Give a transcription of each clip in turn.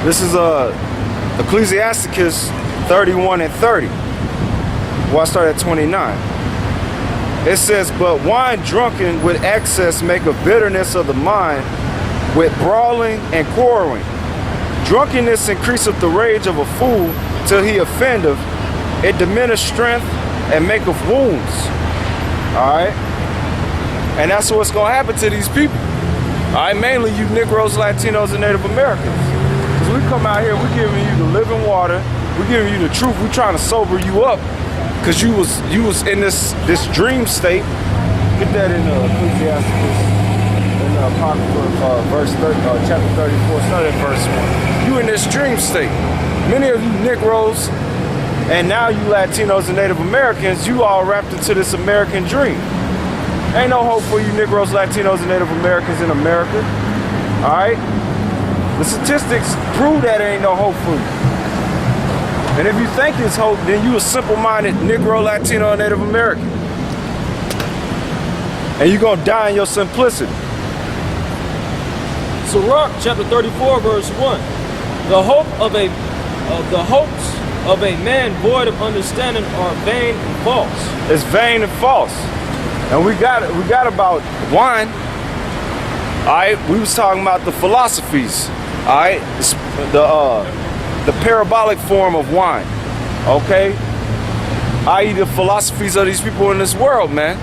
This is Ecclesiasticus 31 and 30. Well, I start at 29. It says, but wine drunken with excess make a bitterness of the mind, with brawling and quarreling. Drunkenness increaseth the rage of a fool till he offendeth. It diminisheth strength and maketh wounds. Alright? And that's what's going to happen to these people. Alright? Mainly you Negroes, Latinos, and Native Americans. Because we come out here, we're giving you the living water. We're giving you the truth. We're trying to sober you up. Because you was in this dream state. Get that in Ecclesiasticus, in the Poeple, chapter 34, start at verse 1. You in this dream state. Many of you Negroes, and now you Latinos and Native Americans, you all wrapped into this American dream. Ain't no hope for you Negroes, Latinos, and Native Americans in America. Alright? The statistics prove that there ain't no hope for you. And if you think it's hope, then you a simple-minded Negro, Latino, and Native American. And you're gonna die in your simplicity. Sirach chapter 34 verse 1. The hopes of a man void of understanding are vain and false. It's vain and false. And we got about wine. Alright, we was talking about the philosophies. Alright, the parabolic form of wine. Okay? I.e. the philosophies of these people in this world, man.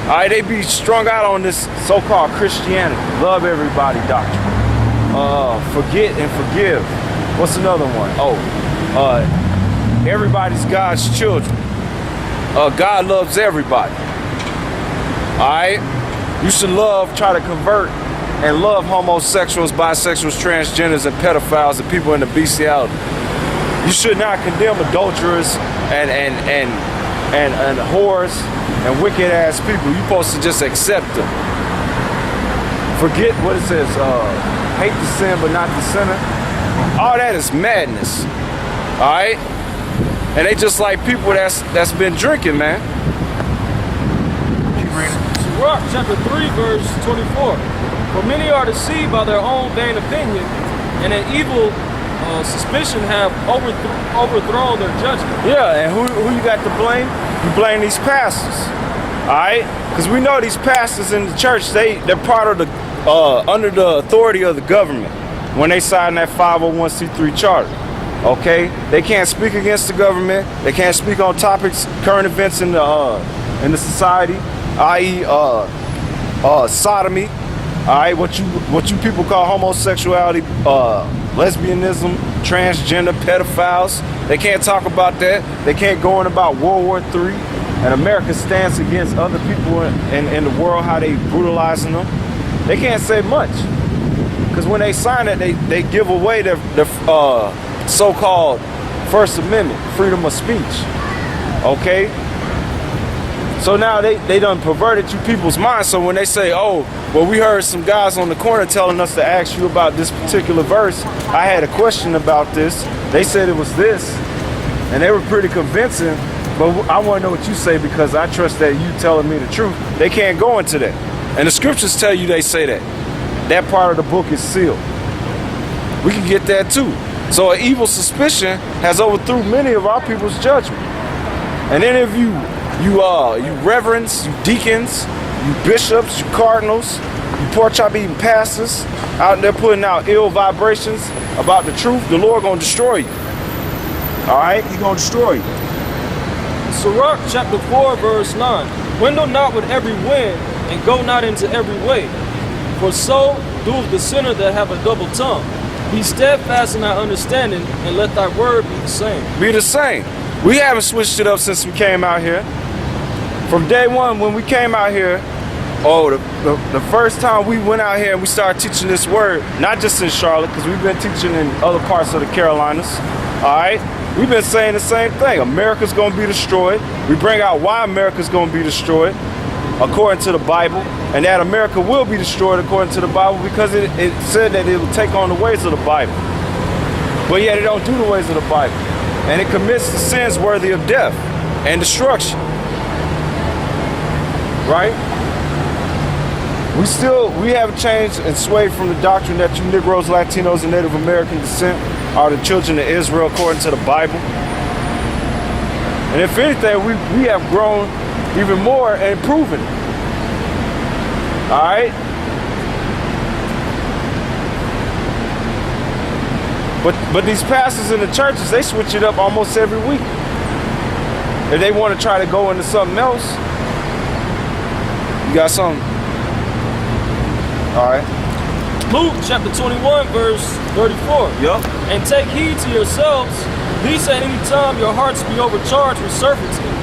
Alright, they be strung out on this so-called Christianity. Love everybody doctrine. Forget and forgive. What's another one? Everybody's God's children. God loves everybody. Alright? You should try to convert and love homosexuals, bisexuals, transgenders, and pedophiles and people in the bestiality. You should not condemn adulterers and whores and wicked ass people. You're supposed to just accept them. Forget what it says, hate the sin but not the sinner. All that is madness. Alright? And they just like people that's been drinking, man. Keep reading. Sirach chapter 3 verse 24. For many are deceived by their own vain opinion, and an evil suspicion have overthrown their judgment. Yeah, and who you got to blame? You blame these pastors. Alright? Because we know these pastors in the church, they're part of the under the authority of the government when they sign that 501c3 charter. Okay? They can't speak against the government. They can't speak on topics, current events in the society, i.e. Sodomy. Alright, what you people call homosexuality, lesbianism, transgender, pedophiles. They can't talk about that. They can't go on about World War III and America's stance against other people in the world, how they brutalizing them. They can't say much. Because when they sign it, they give away their so-called First Amendment, freedom of speech. Okay? So now they done perverted you people's minds. So when they say, oh, well, we heard some guys on the corner telling us to ask you about this particular verse. I had a question about this. They said it was this. And they were pretty convincing. But I want to know what you say because I trust that you telling me the truth. They can't go into that. And the scriptures tell you they say that. That part of the book is sealed. We can get that too. So an evil suspicion has overthrew many of our people's judgment. And any of you reverends, you deacons, you bishops, you cardinals, you pork chop eating pastors out there putting out ill vibrations about the truth, the Lord gonna destroy you. Alright? He gonna destroy you. Sirach chapter 4 verse 9. Window not with every wind, and go not into every way. For so doeth the sinner that have a double tongue. Be steadfast in thy understanding, and let thy word be the same. Be the same. We haven't switched it up since we came out here. From day one, when we came out here, the first time we went out here and we started teaching this word, not just in Charlotte, because we've been teaching in other parts of the Carolinas, all right? We've been saying the same thing. America's going to be destroyed. We bring out why America's going to be destroyed, according to the Bible, and that America will be destroyed according to the Bible because it said that it will take on the ways of the Bible. But yet it don't do the ways of the Bible. And it commits the sins worthy of death and destruction. Right? We haven't changed and swayed from the doctrine that you Negroes, Latinos, and Native American descent are the children of Israel according to the Bible. And if anything, we have grown even more and proven it. All right? But these pastors in the churches, they switch it up almost every week. If they want to try to go into something else, you got something. All right. Luke chapter 21, verse 34. Yup. And take heed to yourselves, lest at any time your hearts be overcharged with surfeiting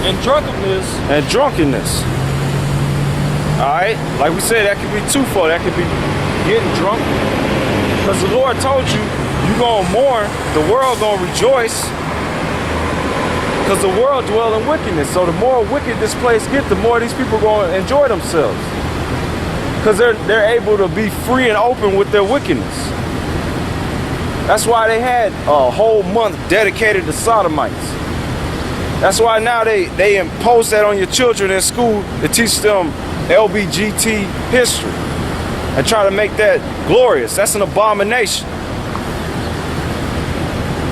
and drunkenness. And drunkenness. All right. Like we said, that could be twofold. That could be getting drunk. Because the Lord told you, you're going to mourn. The world going to rejoice. Because the world dwells in wickedness. So the more wicked this place gets, the more these people going to enjoy themselves. Because they're able to be free and open with their wickedness. That's why they had a whole month dedicated to sodomites. That's why now they impose that on your children in school to teach them LBGT history and try to make that glorious. That's an abomination.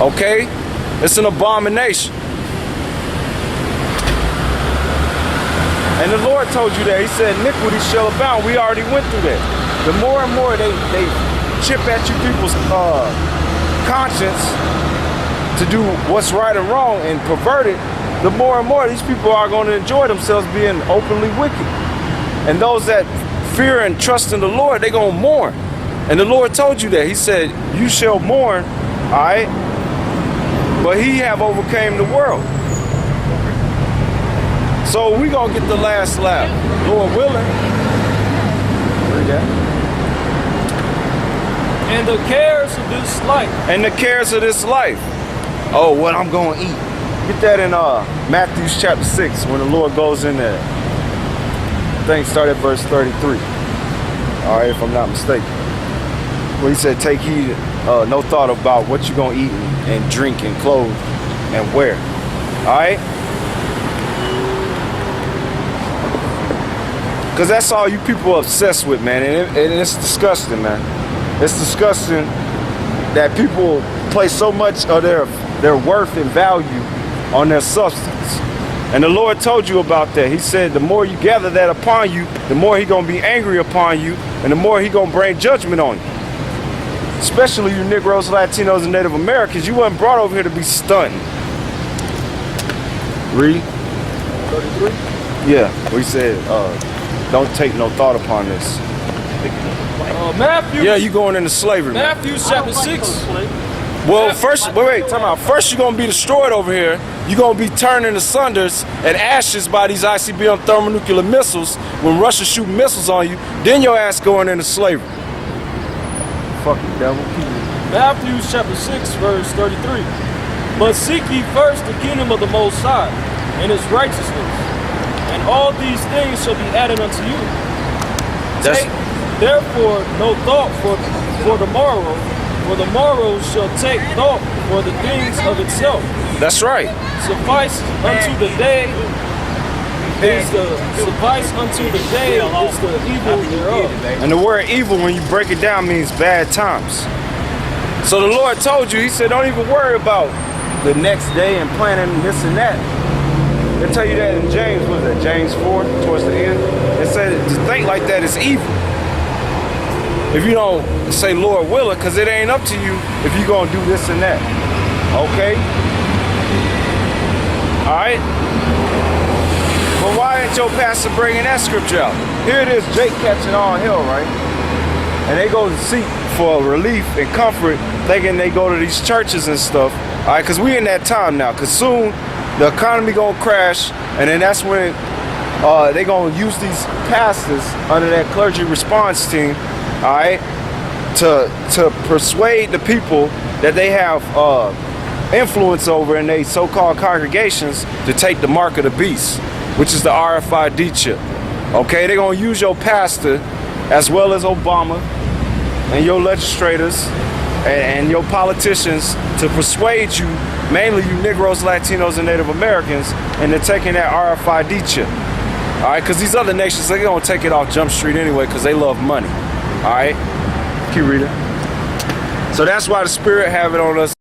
Okay? It's an abomination. And the Lord told you that. He said, iniquity shall abound. We already went through that. The more and more they chip at you people's conscience to do what's right and wrong and pervert it, the more and more these people are going to enjoy themselves being openly wicked. And those that fear and trust in the Lord, they're going to mourn. And the Lord told you that. He said, you shall mourn, all right? But he have overcame the world. So we gonna get the last lap, Lord willing. Read that. And the cares of this life. And the cares of this life. Oh, what I'm gonna eat. Get that in Matthew chapter 6 when the Lord goes in there. I think start at verse 33. All right, if I'm not mistaken. Where he said, take heed, no thought about what you're gonna eat and drink and clothe and wear. All right. Because that's all you people are obsessed with, man. And it's disgusting, man. It's disgusting that people place so much of their worth and value on their substance. And the Lord told you about that. He said the more you gather that upon you, the more He's going to be angry upon you, and the more He's going to bring judgment on you. Especially you Negroes, Latinos, and Native Americans. You weren't brought over here to be stunned. Read. 33? Yeah, we said, don't take no thought upon this. Matthew. Yeah, you going into slavery, man. Matthew chapter 6. Well, first, wait, time out. First, you're going to be destroyed over here. You're going to be turned into cinders and ashes by these ICBM thermonuclear missiles when Russia shooting missiles on you. Then your ass going into slavery. Fucking devil. Matthew chapter 6, verse 33. But seek ye first the kingdom of the Most High and His righteousness, and all these things shall be added unto you. Take therefore no thought for the morrow, for the morrow shall take thought for the things of itself. That's right. Suffice unto the day is the evil thereof. And the word evil, when you break it down, means bad times. So the Lord told you, He said, don't even worry about the next day and planning this and that. They tell you that in James, what is that, James 4, towards the end? It said to think like that is evil. If you don't say Lord willing, because it ain't up to you if you're going to do this and that. Okay? All right? But why ain't your pastor bringing that scripture out? Here it is, Jake catching all hell, right? And they go to seek for relief and comfort, thinking they go to these churches and stuff. All right, because we in that time now. Because soon the economy gonna crash, and then that's when they gonna use these pastors under that clergy response team, all right, to persuade the people that they have influence over in their so-called congregations to take the mark of the beast, which is the RFID chip. Okay, they're gonna use your pastor as well as Obama and your legislators and your politicians to persuade you, mainly you Negroes, Latinos, and Native Americans, into taking that RFID chip. All right, because these other nations, they're going to take it off Jump Street anyway because they love money. All right, keep reading. So that's why the Spirit have it on us.